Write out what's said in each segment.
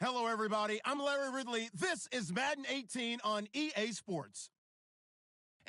Hello, everybody. I'm Larry Ridley. This is Madden 18 on EA Sports.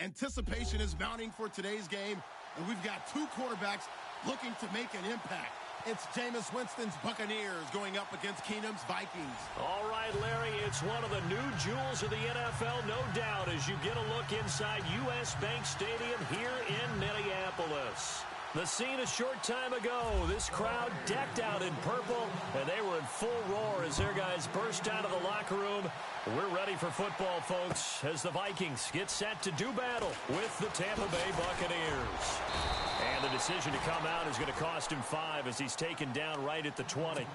Anticipation is mounting for today's game, and we've got two quarterbacks looking to make an impact. It's Jameis Winston's Buccaneers going up against Keenum's Vikings. All right, Larry, it's one of the new jewels of the NFL, no doubt, as you get a look inside U.S. Bank Stadium here in Minneapolis. The scene a short time ago, this crowd decked out in purple, and they were in full roar as their guys burst out of the locker room. We're ready for football, folks, as the Vikings get set to do battle with the Tampa Bay Buccaneers. And the decision to come out is going to cost him 5 as he's taken down right at the 20.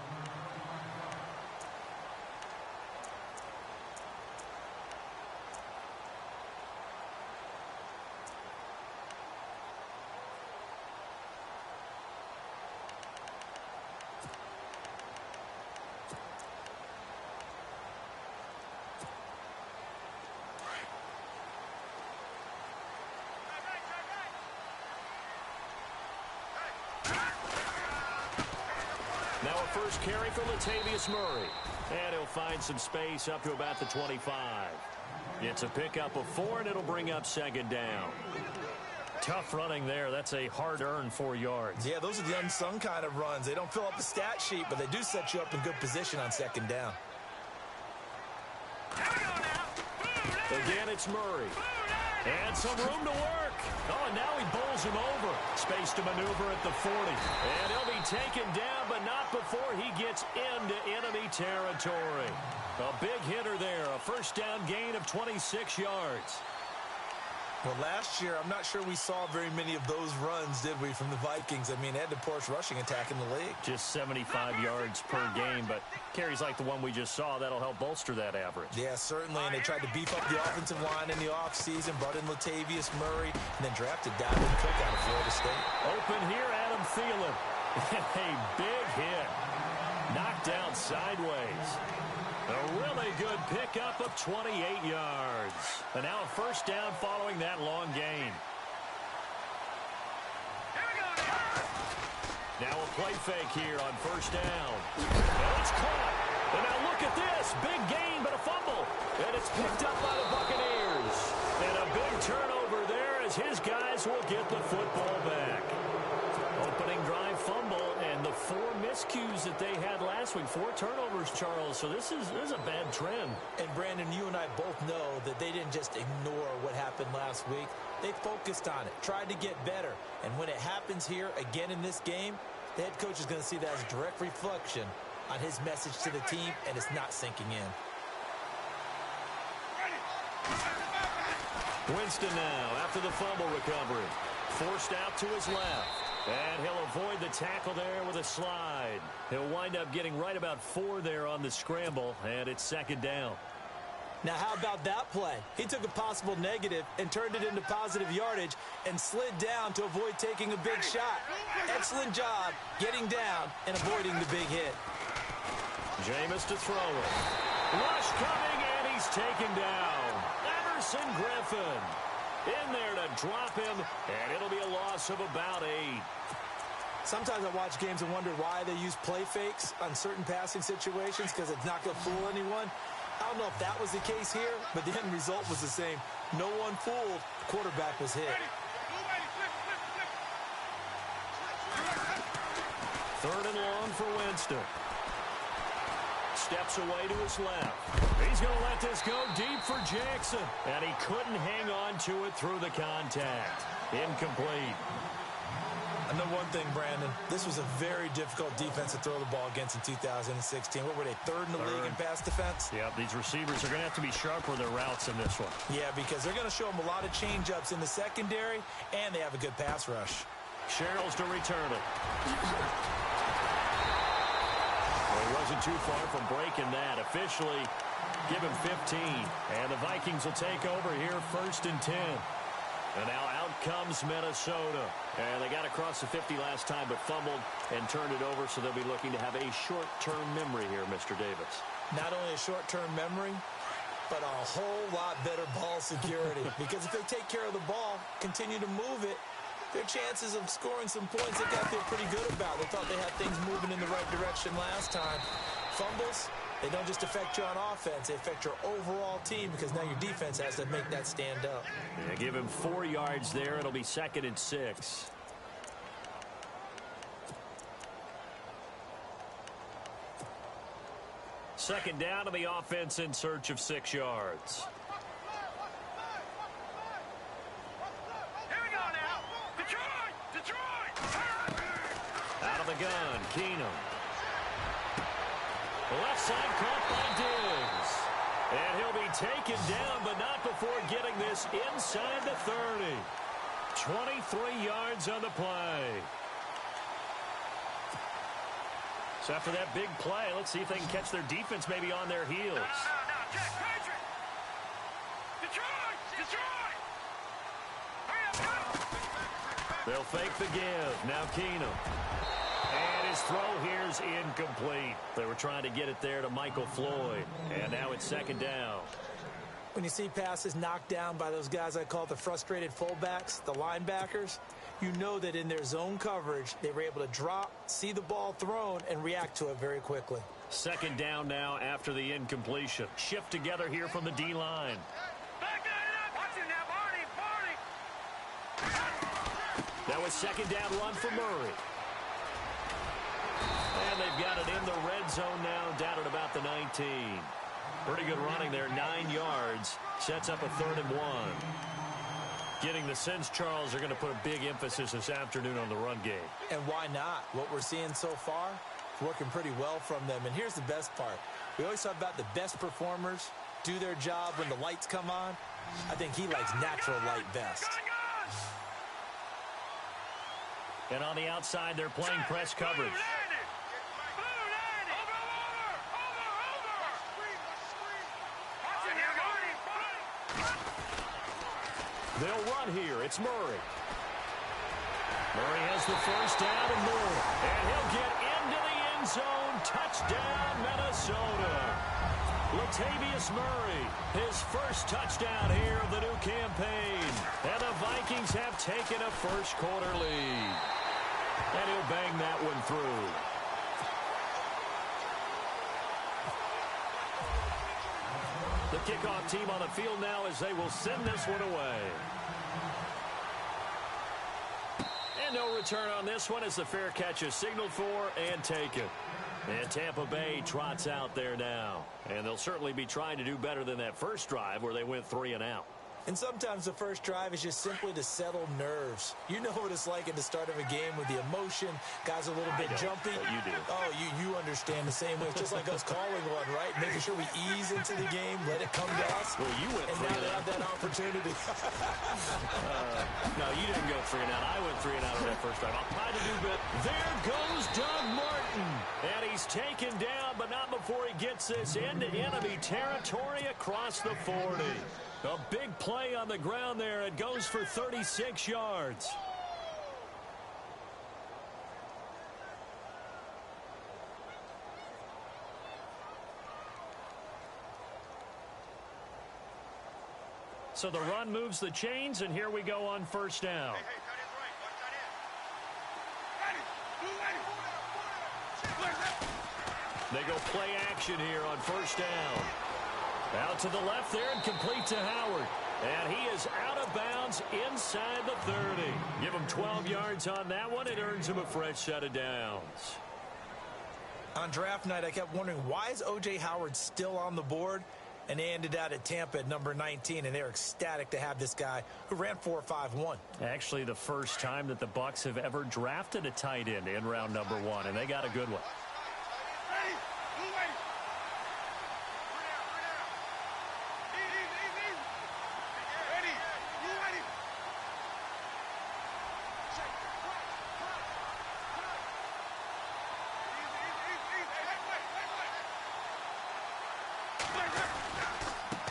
Now a first carry for Latavius Murray. And he'll find some space up to about the 25. It's a pickup of 4, and it'll bring up second down. Tough running there. That's a hard-earned 4 yards. Yeah, those are the unsung kind of runs. They don't fill up the stat sheet, but they do set you up in good position on second down. Again, it's Murray. And some room to work. Oh, and now he bowls him over. Space to maneuver at the 40. And he'll be taken down, but not before he gets into enemy territory. A big hitter there. A first down gain of 26 yards. Well, last year, I'm not sure we saw very many of those runs, did we, from the Vikings? I mean, they had the poorest rushing attack in the league. Just 75 yards per game, but carries like the one we just saw, that'll help bolster that average. Yeah, certainly, and they tried to beef up the offensive line in the offseason, brought in Latavius Murray, and then drafted Dalvin Cook out of Florida State. Open here, Adam Thielen. A big hit. Knocked out sideways. A really good pickup of 28 yards. And now a first down following that long gain. Now a play fake here on first down. And it's caught. And now look at this. Big gain, but a fumble. And it's picked up by the Buccaneers. And a big turnover there as his guys will get the football back. Opening drive fumble, and the 4 miscues that they had last week. 4 turnovers, Charles. So this is a bad trend. And, Brandon, you and I both know that they didn't just ignore what happened last week. They focused on it, tried to get better. And when it happens here again in this game, the head coach is going to see that as a direct reflection on his message to the team, and it's not sinking in. Winston now after the fumble recovery. Forced out to his left. And he'll avoid the tackle there with a slide. He'll wind up getting right about 4 there on the scramble, and it's second down. Now, how about that play? He took a possible negative and turned it into positive yardage and slid down to avoid taking a big shot. Excellent job getting down and avoiding the big hit. Jameis to throw it. Rush coming, and he's taken down. Everson Griffin in there to drop him, and it'll be a loss of about 8. Sometimes I watch games and wonder why they use play fakes on certain passing situations, because it's not going to fool anyone. I don't know if that was the case here, but the end result was the same. No one fooled. The quarterback was hit. Third and long for Winston. Steps away to his left. He's going to let this go deep for Jackson. And he couldn't hang on to it through the contact. Incomplete. I know one thing, Brandon. This was a very difficult defense to throw the ball against in 2016. What were they, third in the league in pass defense? Yeah, these receivers are going to have to be sharp with their routes in this one. Yeah, because they're going to show them a lot of change-ups in the secondary, and they have a good pass rush. Sherrills to return it. Well, he wasn't too far from breaking that. Officially, give him 15. And the Vikings will take over here first and 10. And now out comes Minnesota. And they got across the 50 last time, but fumbled and turned it over, so they'll be looking to have a short-term memory here, Mr. Davis. Not only a short-term memory, but a whole lot better ball security. Because if they take care of the ball, continue to move it, their chances of scoring some points, they got to feel pretty good about. They thought they had things moving in the right direction last time. Fumbles, They don't just affect you on offense, they affect your overall team because now your defense has to make that stand up. Yeah, give him 4 yards there. It'll be 2nd and 6. Second down to the offense in search of 6 yards. Here we go now. Detroit! Out of the gun, Keenum. Left side caught by Diggs. And he'll be taken down, but not before getting this inside the 30. 23 yards on the play. So after that big play, let's see if they can catch their defense maybe on their heels. No, Jack Patrick! Detroit! Hurry up, go! They'll fake the give. Now Keenum. And his throw here's incomplete. They were trying to get it there to Michael Floyd. And now it's 2nd down. When you see passes knocked down by those guys I call the frustrated fullbacks, the linebackers, you know that in their zone coverage, they were able to drop, see the ball thrown, and react to it very quickly. 2nd down now after the incompletion. Shift together here from the D-line. Back that up! Watch it now, Barney! That was 2nd down run for Murray. And they've got it in the red zone now, down at about the 19. Pretty good running there, 9 yards. Sets up a 3rd and 1. Getting the sense, Charles, are going to put a big emphasis this afternoon on the run game. And why not? What we're seeing so far is working pretty well from them. And here's the best part. We always talk about the best performers do their job when the lights come on. I think he likes natural light best. And on the outside, they're playing press coverage. They'll run here. It's Murray. Murray has the first down and more. And he'll get into the end zone. Touchdown, Minnesota. Latavius Murray, his first touchdown here of the new campaign. And the Vikings have taken a first-quarter lead. And he'll bang that one through. The kickoff team on the field now as they will send this one away. And no return on this one as the fair catch is signaled for and taken. And Tampa Bay trots out there now. And they'll certainly be trying to do better than that first drive where they went 3 and out. And sometimes the first drive is just simply to settle nerves. You know what it's like at the start of a game with the emotion. Guys are a little bit jumpy. You do. Oh, you understand the same way. It's just like us calling one, right? Making sure we ease into the game, let it come to us. Well, you went and 3 now and they out. have that opportunity. No, you didn't go 3 and out. I went 3 and out on that first drive. I'll try to do bit. There goes Doug Martin. And he's taken down, but not before he gets this into enemy territory across the 40. A big play on the ground there. It goes for 36 yards. So the run moves the chains, and here we go on first down. They go play action here on first down. Out to the left there and complete to Howard. And he is out of bounds inside the 30. Give him 12 yards on that one. It earns him a fresh set of downs. On draft night, I kept wondering, why is O.J. Howard still on the board? And they ended out at Tampa at number 19, and they're ecstatic to have this guy who ran 4.51. Actually, the first time that the Bucs have ever drafted a tight end in round number 1, and they got a good one.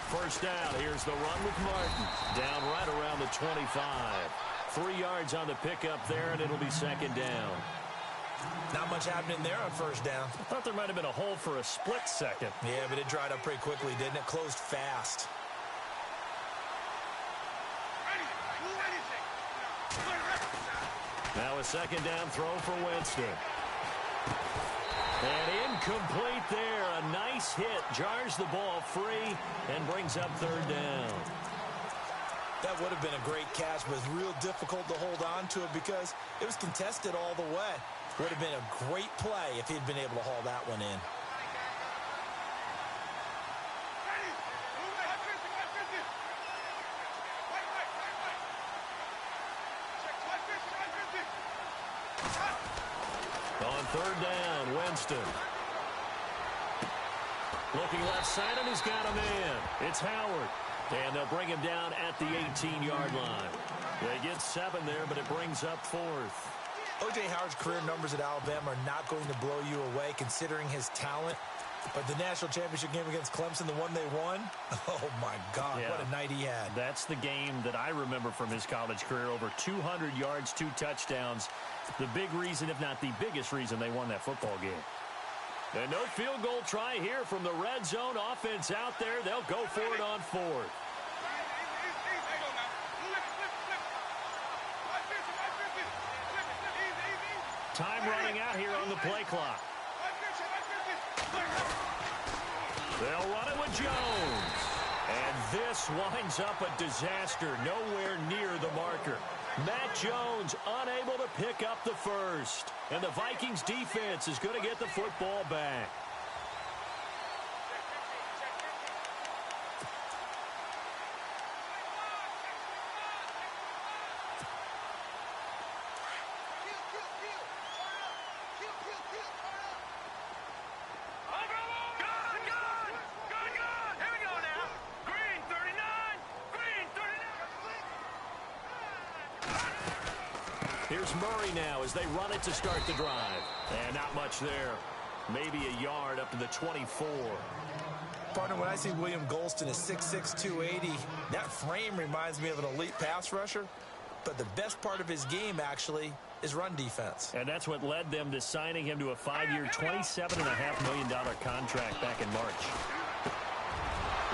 First down. Here's the run with Martin. Down right around the 25. 3 yards on the pickup there, and it'll be second down. Not much happening there on first down. I thought there might have been a hole for a split second. Yeah, but it dried up pretty quickly, didn't it? Closed fast. Now a second down throw for Winston. And incomplete there. A nice hit, jars the ball free, and brings up third down. That would have been a great catch, but it's real difficult to hold on to it because it was contested all the way. Would have been a great play if he'd been able to haul that one in. On third down, Winston. Looking left side, and he's got a man. It's Howard. And they'll bring him down at the 18-yard line. They get 7 there, but it brings up fourth. O.J. Howard's career numbers at Alabama are not going to blow you away considering his talent. But the national championship game against Clemson, the one they won, oh, my God, yeah. What a night he had. That's the game that I remember from his college career. Over 200 yards, 2 touchdowns. The big reason, if not the biggest reason, they won that football game. And no field goal try here from the red zone. Offense out there. They'll go for it on fourth. Time running out here on the play clock. They'll run it with Jones. And this winds up a disaster. Nowhere near the marker. Matt Jones unable to pick up the first. And the Vikings defense is going to get the football back. Here's Murray now as they run it to start the drive. And not much there. Maybe a yard up to the 24. Partner, when I see William Golston at 6'6", 280, that frame reminds me of an elite pass rusher. But the best part of his game, actually, is run defense. And that's what led them to signing him to a 5-year, $27.5 million contract back in March.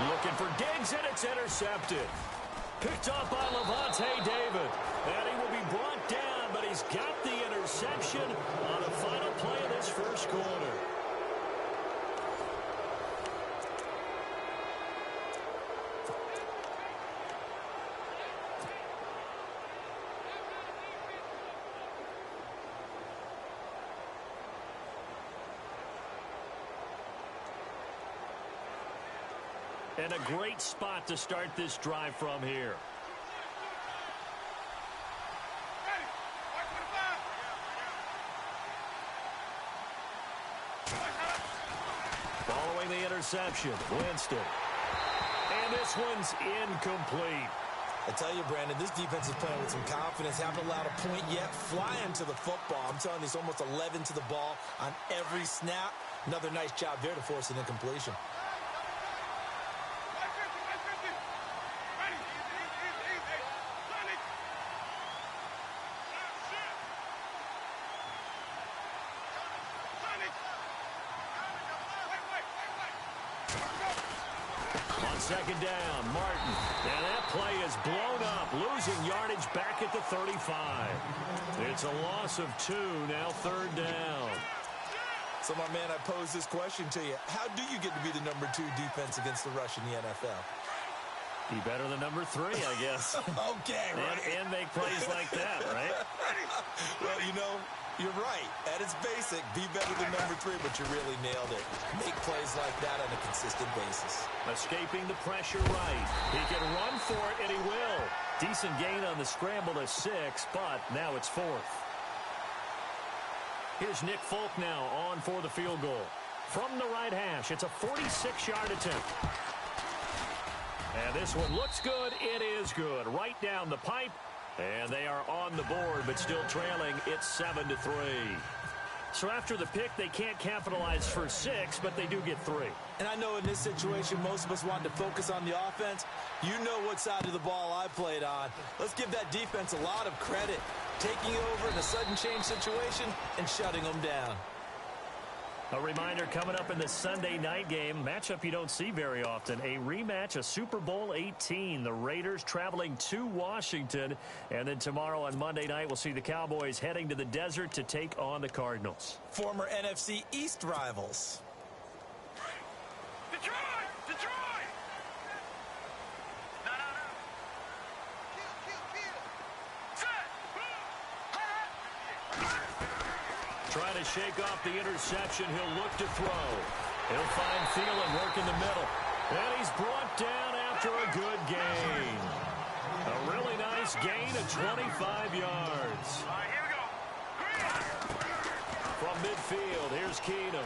Looking for Diggs, and it's intercepted. Picked up by Levante David. And he will be brought down, but he's got the interception on the final play of this first quarter. And a great spot to start this drive from here. Following the interception, Winston. And this one's incomplete. I tell you, Brandon, this defense is playing with some confidence. Haven't allowed a point yet. Flying to the football. I'm telling you, it's almost 11 to the ball on every snap. Another nice job there to force an incompletion. Second down, Martin. And that play is blown up, losing yardage back at the 35. It's a loss of 2, now third down. So, my man, I pose this question to you. How do you get to be the number 2 defense against the rush in the NFL? Be better than number 3, I guess. Okay, right. And make plays like that, right? Well, you know, you're right. At its basic, be better than number 3, but you really nailed it. Make plays like that on a consistent basis. Escaping the pressure right. He can run for it, and he will. Decent gain on the scramble to 6, but now it's 4th. Here's Nick Folk now on for the field goal. From the right hash, it's a 46-yard attempt. And this one looks good. It is good. Right down the pipe. And they are on the board, but still trailing. It's 7-3. So after the pick, they can't capitalize for 6, but they do get 3. And I know in this situation, most of us want to focus on the offense. You know what side of the ball I played on. Let's give that defense a lot of credit. Taking over in a sudden change situation and shutting them down. A reminder coming up in the Sunday night game, matchup you don't see very often, a rematch of Super Bowl 18. The Raiders traveling to Washington. And then tomorrow on Monday night, we'll see the Cowboys heading to the desert to take on the Cardinals. Former NFC East rivals. Detroit! Detroit! No. Kill. Set! Trying to shake off the interception. He'll look to throw. He'll find Thielen work in the middle. And he's brought down after a good gain. A really nice gain of 25 yards. All right, here we go. From midfield, here's Keenum.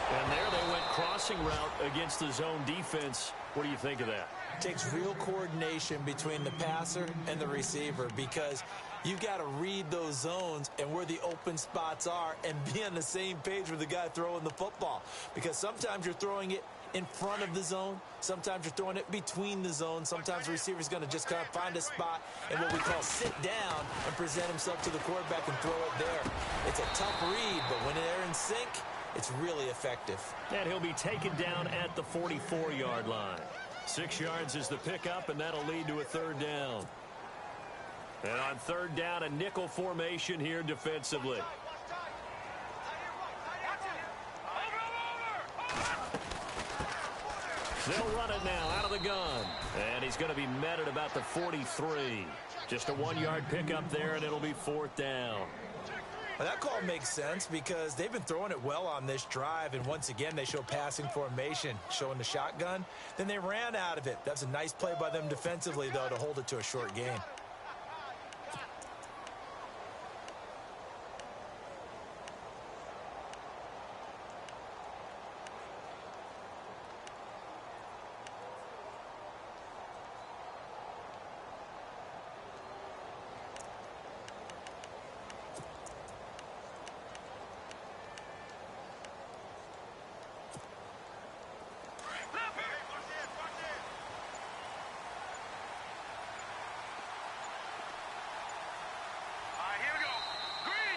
And there they went crossing route against the zone defense. What do you think of that? Takes real coordination between the passer and the receiver because you've got to read those zones and where the open spots are and be on the same page with the guy throwing the football. Because sometimes you're throwing it in front of the zone. Sometimes you're throwing it between the zones. Sometimes the receiver's going to just kind of find a spot and what we call sit down and present himself to the quarterback and throw it there. It's a tough read, but when they're in sync, it's really effective. And he'll be taken down at the 44-yard line. 6 yards is the pickup, and that'll lead to a third down. And on third down, a nickel formation here defensively. They'll run it now out of the gun. And he's going to be met at about the 43. Just a 1-yard pickup there, and it'll be fourth down. Well, that call makes sense because they've been throwing it well on this drive, and once again, they show passing formation, showing the shotgun. Then they ran out of it. That's a nice play by them defensively, though, to hold it to a short gain.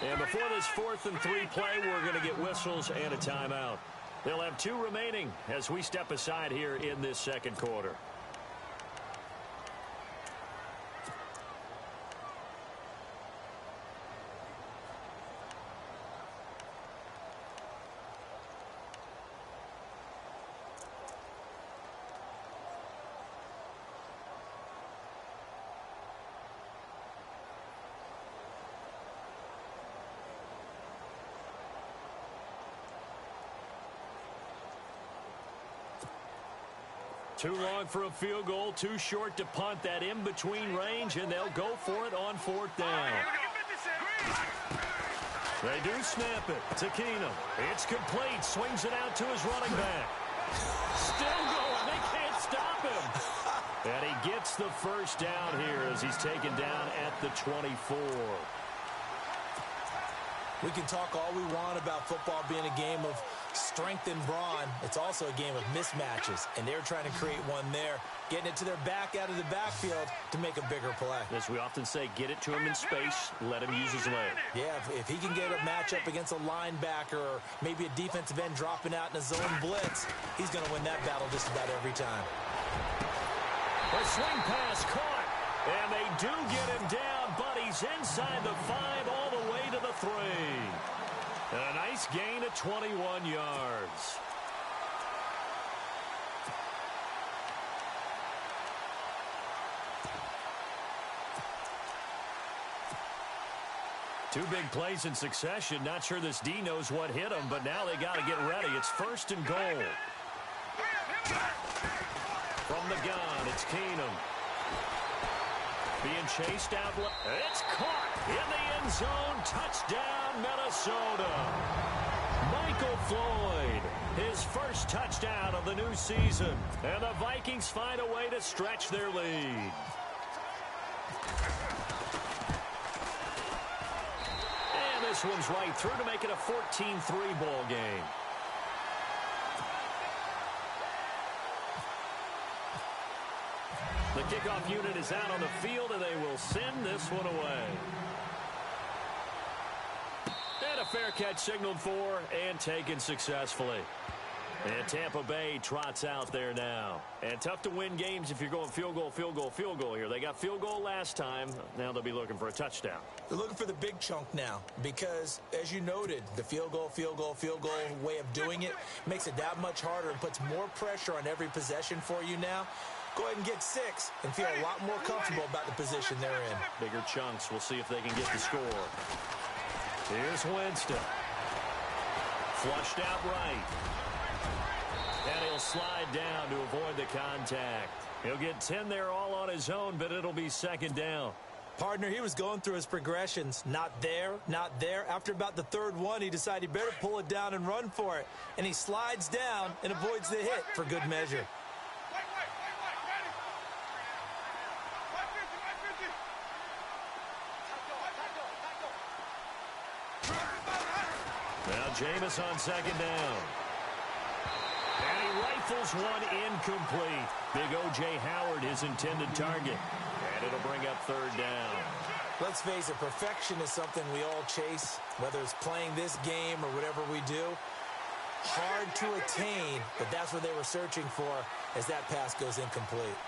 And before this 4th and 3 play, we're going to get whistles and a timeout. They'll have 2 remaining as we step aside here in this second quarter. Too long for a field goal, too short to punt. That in-between range, and they'll go for it on fourth down. They do snap it to Keenum. It's complete. Swings it out to his running back. Still going. They can't stop him. And he gets the first down here as he's taken down at the 24. We can talk all we want about football being a game of strength and brawn. It's also a game of mismatches, and they're trying to create one there, getting it to their back out of the backfield to make a bigger play. As we often say, get it to him in space, let him use his leg. Yeah, if he can get a matchup against a linebacker or maybe a defensive end dropping out in a zone blitz, he's going to win that battle just about every time. A swing pass caught, and they do get him down, but he's inside the 5 all the way to the 3. And a nice gain of 21 yards. Two big plays in succession. Not sure this D knows what hit him, but now they got to get ready. It's 1st and goal. From the gun, it's Keenum. Being chased out. It's caught in the end zone. Touchdown, Minnesota. Michael Floyd, his first touchdown of the new season. And the Vikings find a way to stretch their lead. And this one's right through to make it a 14-3 ball game. The kickoff unit is out on the field, and they will send this one away. And a fair catch signaled for and taken successfully. And Tampa Bay trots out there now. And tough to win games if you're going field goal, field goal, field goal here. They got field goal last time. Now they'll be looking for a touchdown. They're looking for the big chunk now because, as you noted, the field goal way of doing it makes it that much harder and puts more pressure on every possession for you now. Go ahead and get 6 and feel a lot more comfortable about the position they're in. Bigger chunks. We'll see if they can get the score. Here's Winston. Flushed out right. And he'll slide down to avoid the contact. He'll get 10 there all on his own, but it'll be second down. Partner, he was going through his progressions. Not there, not there. After about the third one, he decided he better pull it down and run for it. And he slides down and avoids the hit for good measure. Now Jameis on second down. And he rifles one incomplete. Big O.J. Howard, his intended target. And it'll bring up third down. Let's face it, perfection is something we all chase, whether it's playing this game or whatever we do. Hard to attain, but that's what they were searching for as that pass goes incomplete.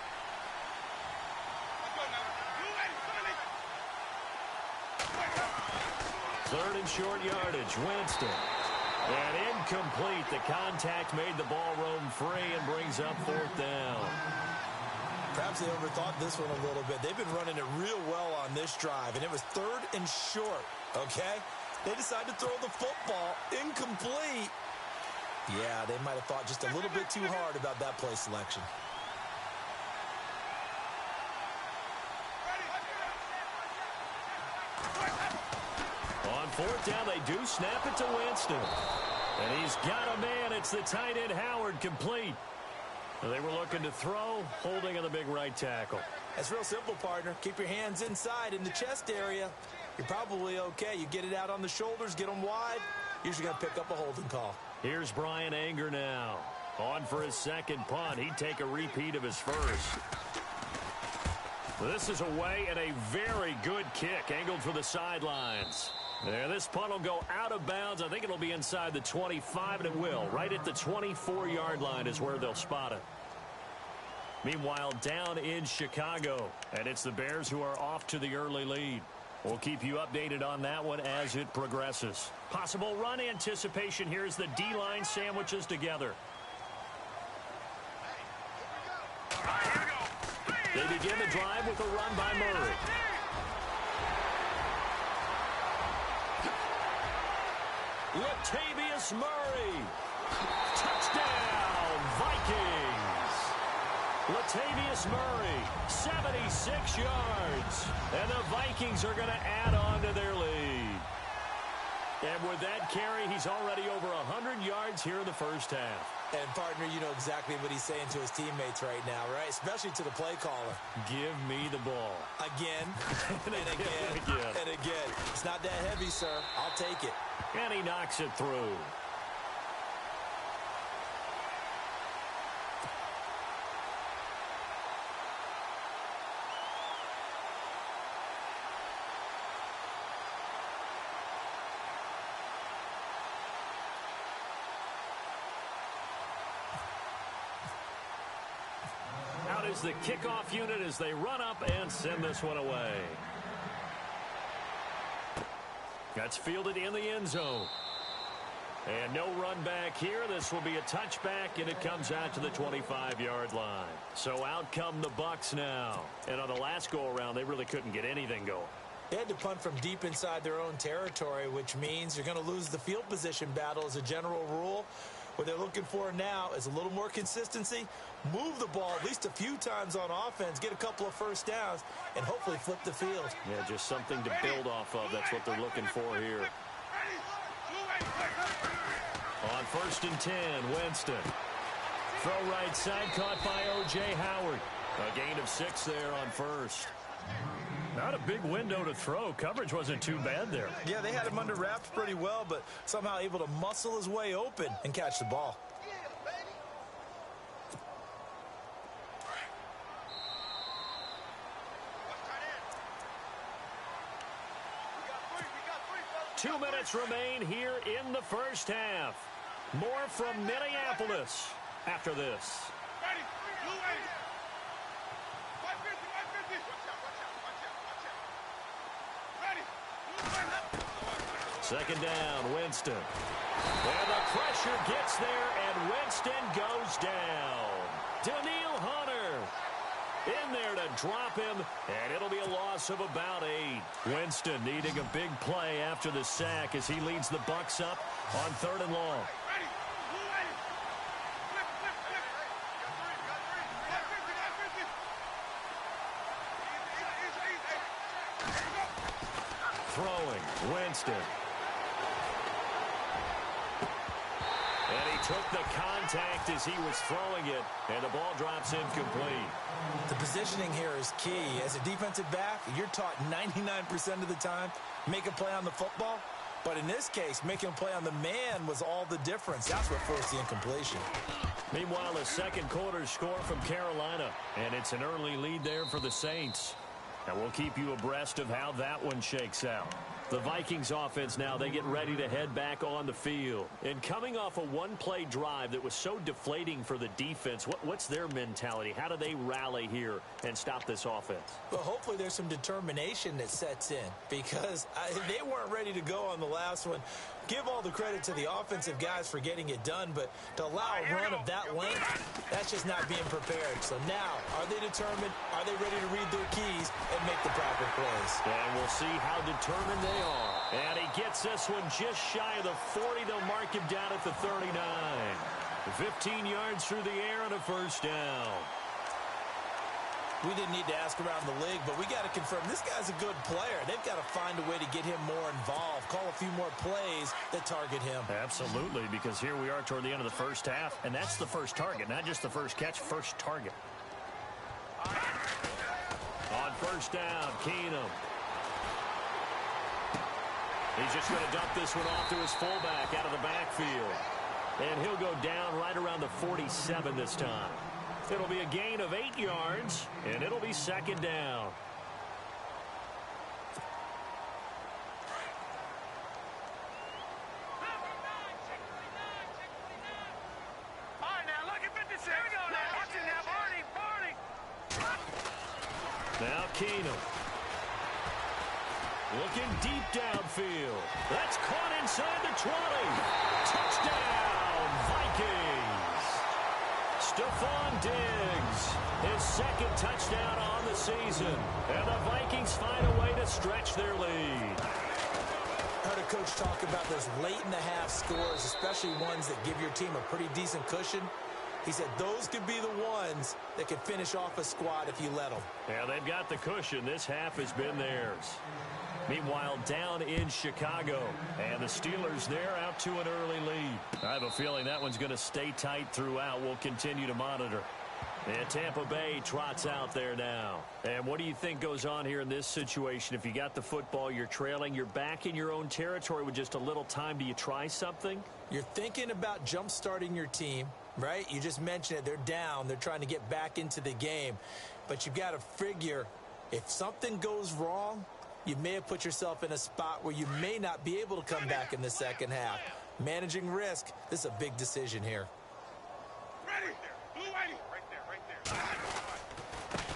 Third and short yardage, Winston. And incomplete. The contact made the ball roam free and brings up fourth down. Perhaps they overthought this one a little bit. They've been running it real well on this drive, and it was third and short, okay? They decided to throw the football incomplete. Yeah, they might have thought just a little bit too hard about that play selection. On fourth down, they do snap it to Winston. And he's got a man. It's the tight end, Howard, complete. They were looking to throw, holding on the big right tackle. That's real simple, partner. Keep your hands inside in the chest area. You're probably okay. You get it out on the shoulders, get them wide. Usually going to pick up a holding call. Here's Brian Anger now. On for his second punt. He'd take a repeat of his first. This is away and a very good kick, angled for the sidelines. There, this punt will go out of bounds. I think it'll be inside the 25, and it will. Right at the 24-yard line is where they'll spot it. Meanwhile, down in Chicago, and it's the Bears who are off to the early lead. We'll keep you updated on that one as it progresses. Possible run anticipation. Here's the D-line sandwiches together. They begin the drive with a run by Murray. Latavius Murray. Touchdown, Vikings. Latavius Murray, 76 yards. And the Vikings are going to add on to their lead. And with that carry, he's already over 100 yards here in the first half. And, partner, you know exactly what he's saying to his teammates right now, right? Especially to the play caller. Give me the ball. Again, and again, and again. It's not that heavy, sir. I'll take it. And he knocks it through. Out is the kickoff unit as they run up and send this one away. That's fielded in the end zone. And no run back here. This will be a touchback, and it comes out to the 25-yard line. So out come the Bucs now. And on the last go-around, they really couldn't get anything going. They had to punt from deep inside their own territory, which means you're going to lose the field position battle as a general rule. What they're looking for now is a little more consistency, move the ball at least a few times on offense, get a couple of first downs, and hopefully flip the field. Yeah, just something to build off of. That's what they're looking for here. On 1st and 10, Winston. Throw right side, caught by O.J. Howard. A gain of 6 there on first. Not a big window to throw. Coverage wasn't too bad there. Yeah, they had him under wraps pretty well, but somehow able to muscle his way open and catch the ball. Two minutes remain here in the first half. More from Minneapolis after this. Ready. Blue 80. 150. Ready. Blue 80. Second down, Winston. And the pressure gets there, and Winston goes down. Daniil Hunter in there to drop him, and it'll be a loss of about 8. Winston needing a big play after the sack as he leads the Bucs up on 3rd and long. Ready. Blue 80. Flip. Got 3. 150. Throwing, Winston. And he took the contact as he was throwing it, and the ball drops incomplete. The positioning here is key. As a defensive back, you're taught 99% of the time, make a play on the football. But in this case, making a play on the man was all the difference. That's what forced the incompletion. Meanwhile, a second quarter score from Carolina, and it's an early lead there for the Saints. And we'll keep you abreast of how that one shakes out. The Vikings offense now, they get ready to head back on the field. And coming off a one-play drive that was so deflating for the defense, what's their mentality? How do they rally here and stop this offense? Well, hopefully there's some determination that sets in because they weren't ready to go on the last one. Give all the credit to the offensive guys for getting it done, but to allow a run of that length, that's just not being prepared. So now, are they determined? Are they ready to read their keys and make the proper plays? And we'll see how determined they are. And he gets this one just shy of the 40. They'll mark him down at the 39. 15 yards through the air and a first down. We didn't need to ask around the league, but we got to confirm this guy's a good player. They've got to find a way to get him more involved, call a few more plays that target him. Absolutely, because here we are toward the end of the first half, and that's the first target, not just the first catch, first target. On first down, Keenum. He's just going to dump this one off to his fullback out of the backfield. And he'll go down right around the 47 this time. It'll be a gain of 8 yards, and it'll be second down. All right, now, look at 56. Here we go now. Watch it now, Barney. Now Keenum. Looking deep downfield. That's caught inside the 20. Touchdown, Vikings. Stephon Diggs, his second touchdown on the season. And the Vikings find a way to stretch their lead. I heard a coach talk about those late-in-the-half scores, especially ones that give your team a pretty decent cushion. He said those could be the ones that could finish off a squad if you let them. Yeah, they've got the cushion. This half has been theirs. Meanwhile, down in Chicago, and the Steelers there out to an early lead. I have a feeling that one's going to stay tight throughout. We'll continue to monitor. And Tampa Bay trots out there now. And what do you think goes on here in this situation? If you got the football, you're trailing, you're back in your own territory with just a little time. Do you try something? You're thinking about jump-starting your team, right? You just mentioned it. They're down. They're trying to get back into the game. But you've got to figure if something goes wrong, you may have put yourself in a spot where you may not be able to come back in the second half. Managing risk, this is a big decision here. Ready. Blue 80. Right there.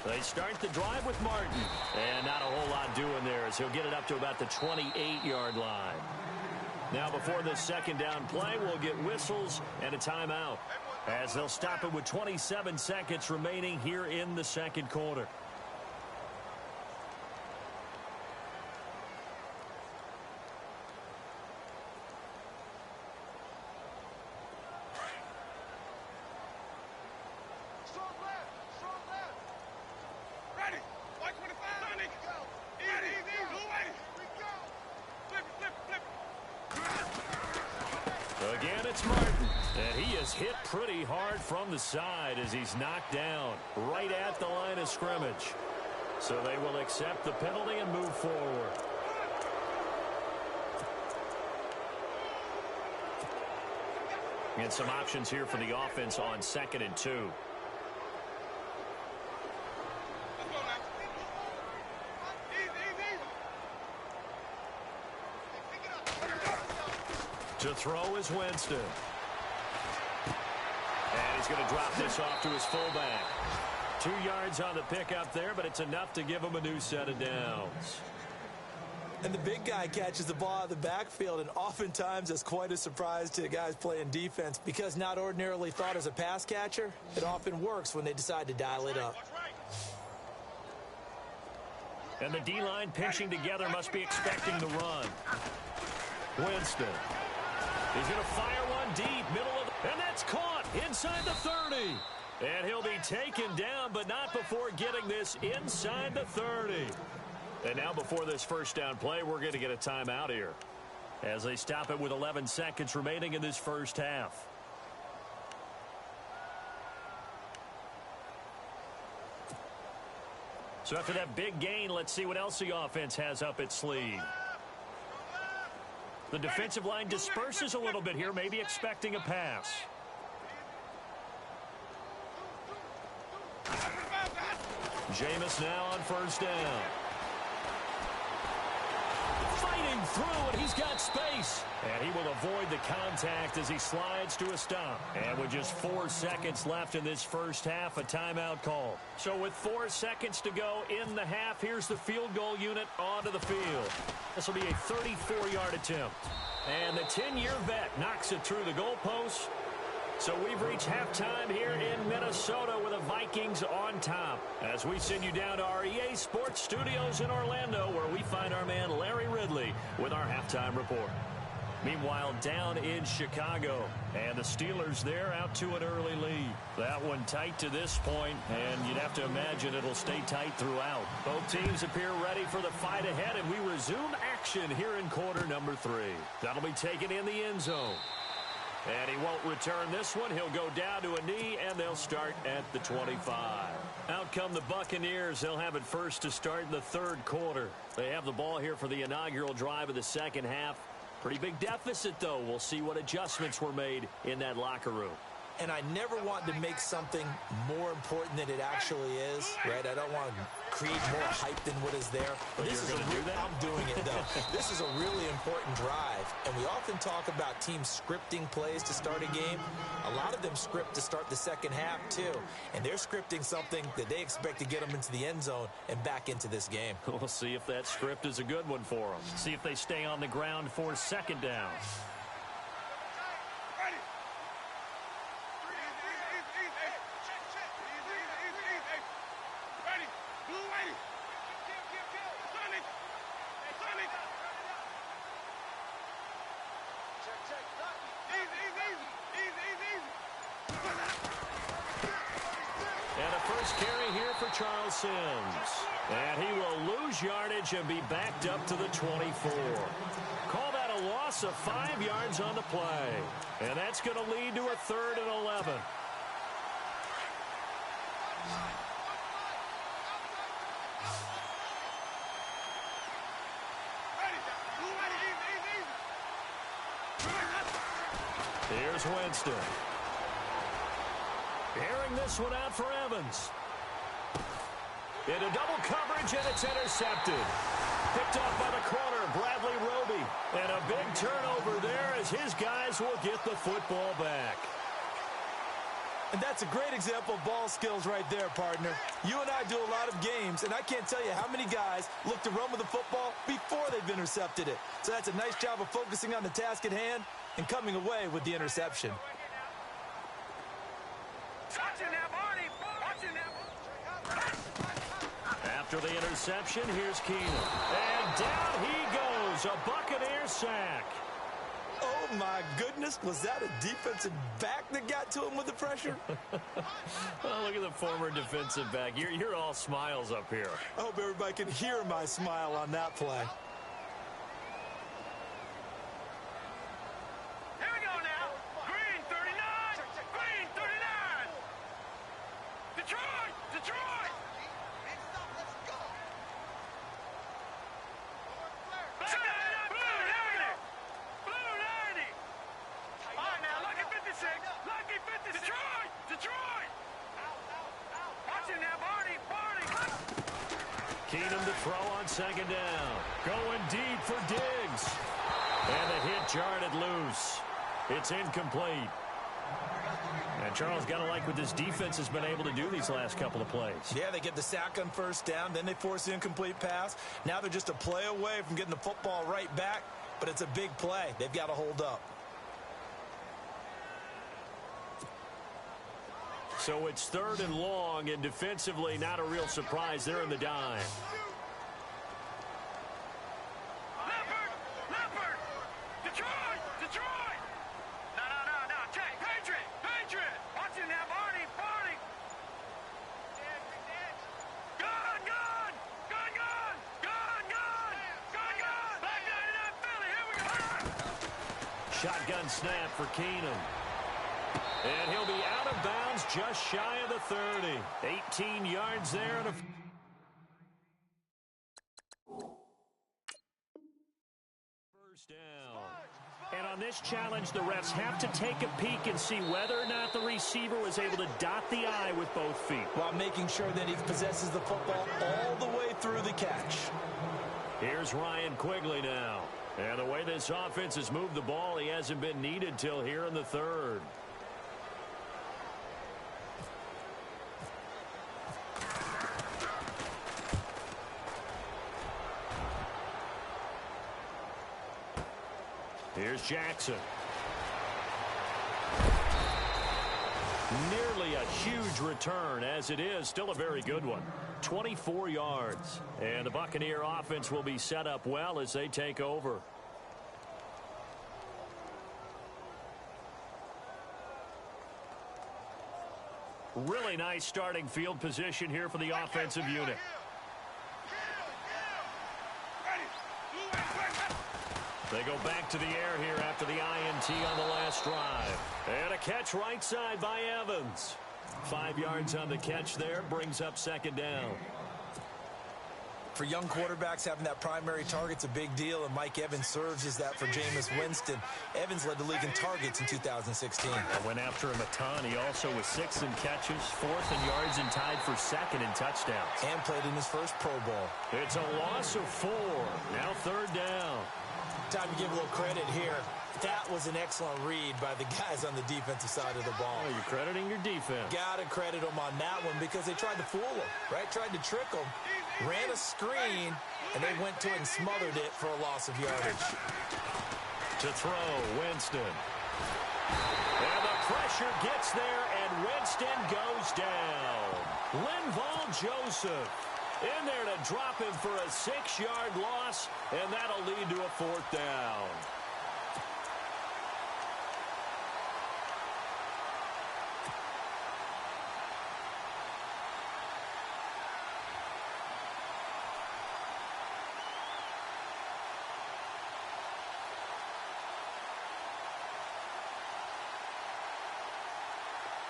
They start the drive with Martin. And not a whole lot doing there as he'll get it up to about the 28-yard line. Now before this second down play, we'll get whistles and a timeout as they'll stop it with 27 seconds remaining here in the second quarter. Again, it's Martin, and he is hit pretty hard from the side as he's knocked down right at the line of scrimmage. So they will accept the penalty and move forward. And some options here for the offense on 2nd and 2. To throw is Winston. he's going to drop this off to his fullback. 2 yards on the pickup there, but it's enough to give him a new set of downs. And the big guy catches the ball out of the backfield, and oftentimes that's quite a surprise to the guys playing defense because not ordinarily thought as a pass catcher, it often works when they decide to dial it up. And the D-line pinching together must be expecting the run. Winston. He's going to fire one deep, middle of the... And that's caught inside the 30. And he'll be taken down, but not before getting this inside the 30. And now before this first down play, we're going to get a timeout here as they stop it with 11 seconds remaining in this first half. So after that big gain, let's see what else the offense has up its sleeve. The defensive line disperses a little bit here, maybe expecting a pass. Jameis now on first down. Fighting through, and he's got space. And he will avoid the contact as he slides to a stop. And with just 4 seconds left in this first half, a timeout call. So with 4 seconds to go in the half, here's the field goal unit onto the field. This will be a 34-yard attempt. And the 10-year vet knocks it through the goalpost. So we've reached halftime here in Minnesota with the Vikings on top. As we send you down to our EA Sports Studios in Orlando, where we find our man Larry Ridley with our halftime report. Meanwhile, down in Chicago, and the Steelers there out to an early lead. That one tight to this point, and you'd have to imagine it'll stay tight throughout. Both teams appear ready for the fight ahead, and we resume action here in quarter number 3. That'll be taken in the end zone. And he won't return this one. He'll go down to a knee, and they'll start at the 25. Out come the Buccaneers. They'll have it first to start in the third quarter. They have the ball here for the inaugural drive of the second half. Pretty big deficit, though. We'll see what adjustments were made in that locker room. And I never want to make something more important than it actually is, right? I don't want to create more hype than what is there. But this is I'm doing it, though. This is a really important drive. And we often talk about teams scripting plays to start a game. A lot of them script to start the second half, too. And they're scripting something that they expect to get them into the end zone and back into this game. We'll see if that script is a good one for them. See if they stay on the ground for second down. And he will lose yardage and be backed up to the 24. Call that a loss of 5 yards on the play. And that's going to lead to a 3rd and 11. Here's Winston. Airing this one out for Evans. Into double coverage, and it's intercepted. Picked off by the corner, Bradley Roby. And a big turnover there as his guys will get the football back. And that's a great example of ball skills right there, partner. You and I do a lot of games, and I can't tell you how many guys look to run with the football before they've intercepted it. So that's a nice job of focusing on the task at hand and coming away with the interception. After the interception, here's Keenum. And down he goes, a Buccaneer sack. Oh, my goodness. Was that a defensive back that got to him with the pressure? Well, look at the former defensive back. You're all smiles up here. I hope everybody can hear my smile on that play. Here we go now. Green 39. Green 39. Detroit. Detroit. Keenum to throw on second down. Going deep for Diggs. And the hit jarred it loose. It's incomplete. And Charles, got to like what this defense has been able to do these last couple of plays. Yeah, they get the sack on first down, then they force the incomplete pass. Now they're just a play away from getting the football right back, but it's a big play. They've got to hold up. So it's 3rd and long, and defensively not a real surprise. They're in the dime. Leopard! Detroit! Detroit! No. Patriot! Watch him now, Barney! Gun! Back 99 Philly, here we go! Shotgun snap for Keenum. And he'll be out of bounds just shy of the 30. 18 yards there. And first down. And on this challenge, the refs have to take a peek and see whether or not the receiver was able to dot the I with both feet, while making sure that he possesses the football all the way through the catch. Here's Ryan Quigley now. And the way this offense has moved the ball, he hasn't been needed till here in the 3rd. Here's Jackson. Nearly a huge return, as it is still a very good one. 24 yards. And the Buccaneer offense will be set up well as they take over. Really nice starting field position here for the offensive unit. They go back to the air here after the INT on the last drive. And a catch right side by Evans. 5 yards on the catch there, brings up 2nd down. For young quarterbacks, having that primary target's a big deal, and Mike Evans serves as that for Jameis Winston. Evans led the league in targets in 2016. I went after him a ton. He also was 6th in catches, 4th in yards, and tied for 2nd in touchdowns. And played in his first Pro Bowl. It's a loss of 4. Now 3rd down. Time to give a little credit here. That was an excellent read by the guys on the defensive side of the ball. Oh, you're crediting your defense. Got to credit them on that one because they tried to fool him, right? Tried to trick him, ran a screen, and they went to it and smothered it for a loss of yardage. To throw, Winston. And the pressure gets there, and Winston goes down. Linval Joseph in there to drop him for a 6-yard loss, and that'll lead to a 4th down.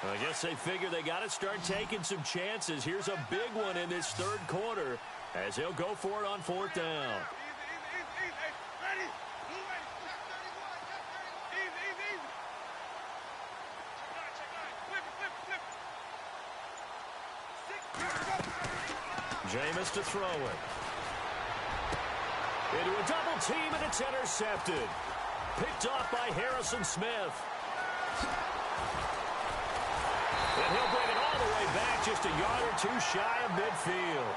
I guess they figure they got to start taking some chances. Here's a big one in this 3rd quarter as he'll go for it on 4th down. Jameis to throw it. Into a double team, and it's intercepted. Picked off by Harrison Smith. And he'll bring it all the way back, just a yard or 2 shy of midfield.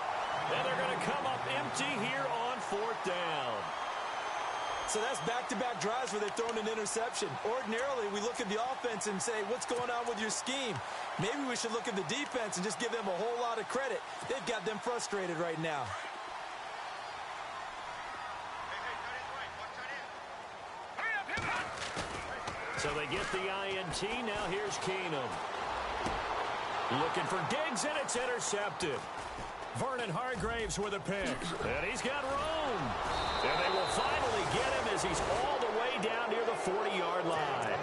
And they're going to come up empty here on 4th down. So that's back-to-back drives where they've thrown an interception. Ordinarily, we look at the offense and say, what's going on with your scheme? Maybe we should look at the defense and just give them a whole lot of credit. They've got them frustrated right now. So they get the INT. Now here's Keenum. Looking for Diggs, and it's intercepted. Vernon Hargraves with a pick. And he's got room. And they will finally get him as he's all the way down near the 40-yard line.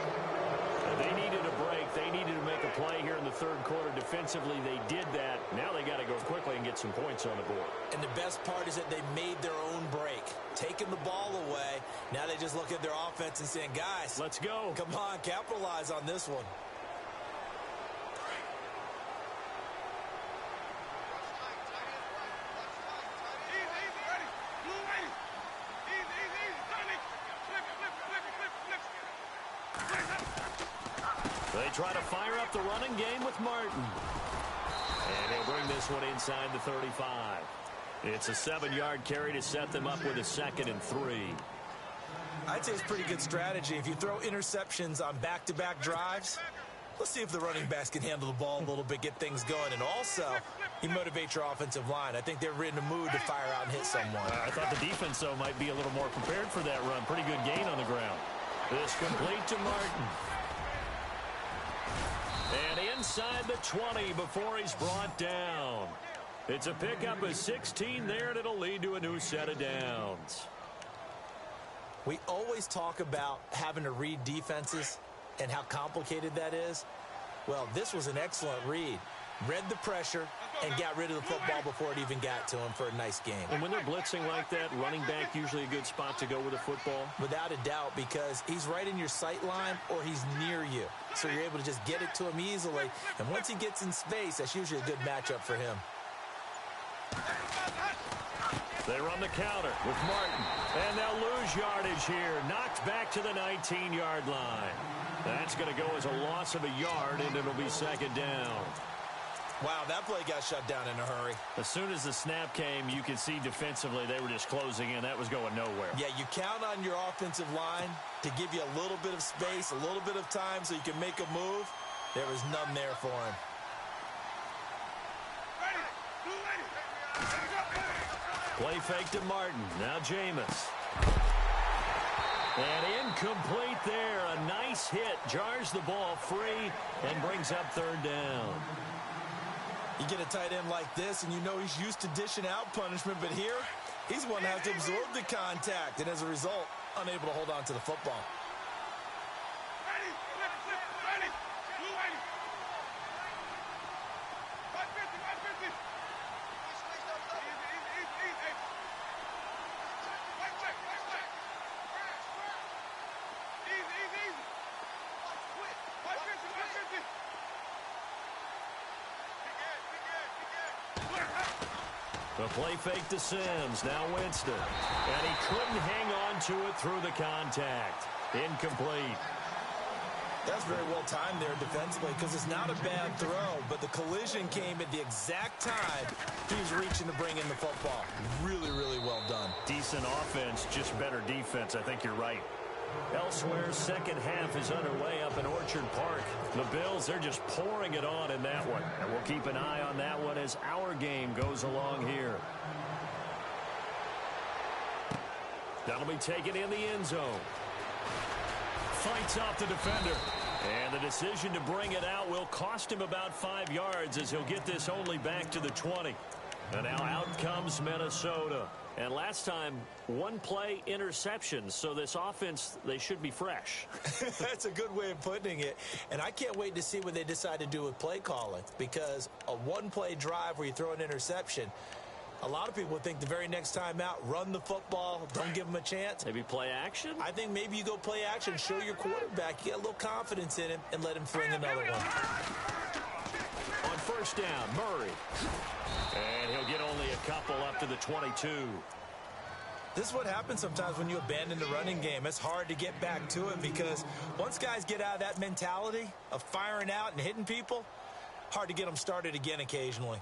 And they needed a break. They needed to make a play here in the 3rd quarter. Defensively, they did that. Now they got to go quickly and get some points on the board. And the best part is that they made their own break. Taking the ball away. Now they just look at their offense and saying, guys, let's go. Come on, capitalize on this one. They try to fire up the running game with Martin. And he'll bring this one inside the 35. It's a 7-yard carry to set them up with a 2nd and 3. I'd say it's pretty good strategy. If you throw interceptions on back-to-back drives, let's see if the running backs can handle the ball a little bit, get things going. And also, he motivates your offensive line. I think they're in the mood to fire out and hit someone. I thought the defense, though, might be a little more prepared for that run. Pretty good gain on the ground. This complete to Martin. And inside the 20 before he's brought down. It's a pickup of 16 there, and it'll lead to a new set of downs. We always talk about having to read defenses and how complicated that is. Well, this was an excellent read. Read the pressure and got rid of the football before it even got to him for a nice game. And when they're blitzing like that, running back usually a good spot to go with a football? Without a doubt, because he's right in your sight line or he's near you. So you're able to just get it to him easily. And once he gets in space, that's usually a good matchup for him. They run the counter with Martin. And they'll lose yardage here. Knocked back to the 19-yard line. That's going to go as a loss of a yard, and it'll be 2nd down. Wow, that play got shut down in a hurry. As soon as the snap came, you could see defensively they were just closing in. That was going nowhere. Yeah, you count on your offensive line to give you a little bit of space, a little bit of time so you can make a move. There was none there for him. Play fake to Martin. Now Jameis. And incomplete there. A nice hit. Jars the ball free and brings up 3rd down. You get a tight end like this, and you know he's used to dishing out punishment, but here, he's one that has to absorb the contact, and as a result, unable to hold on to the football. The play fake to Sims. Now Winston. And he couldn't hang on to it through the contact. Incomplete. That's very well timed there defensively because it's not a bad throw, but the collision came at the exact time he was reaching to bring in the football. Really, really well done. Decent offense, just better defense. I think you're right. Elsewhere, 2nd half is underway up in Orchard Park. The Bills, they're just pouring it on in that one. And we'll keep an eye on that one as our game goes along here. That'll be taken in the end zone. Fights off the defender. And the decision to bring it out will cost him about 5 yards as he'll get this only back to the 20. And now out comes Minnesota. And last time, 1 play interception. So this offense, they should be fresh. That's a good way of putting it. And I can't wait to see what they decide to do with play calling. Because a 1-play drive where you throw an interception, a lot of people think the very next time out, run the football, don't give them a chance. Maybe play action? I think maybe you go play action, show your quarterback, you get a little confidence in him, and let him fling another one. On 1st down, Murray. And he'll get only a couple up to the 22. This is what happens sometimes when you abandon the running game. It's hard to get back to it because once guys get out of that mentality of firing out and hitting people, hard to get them started again occasionally.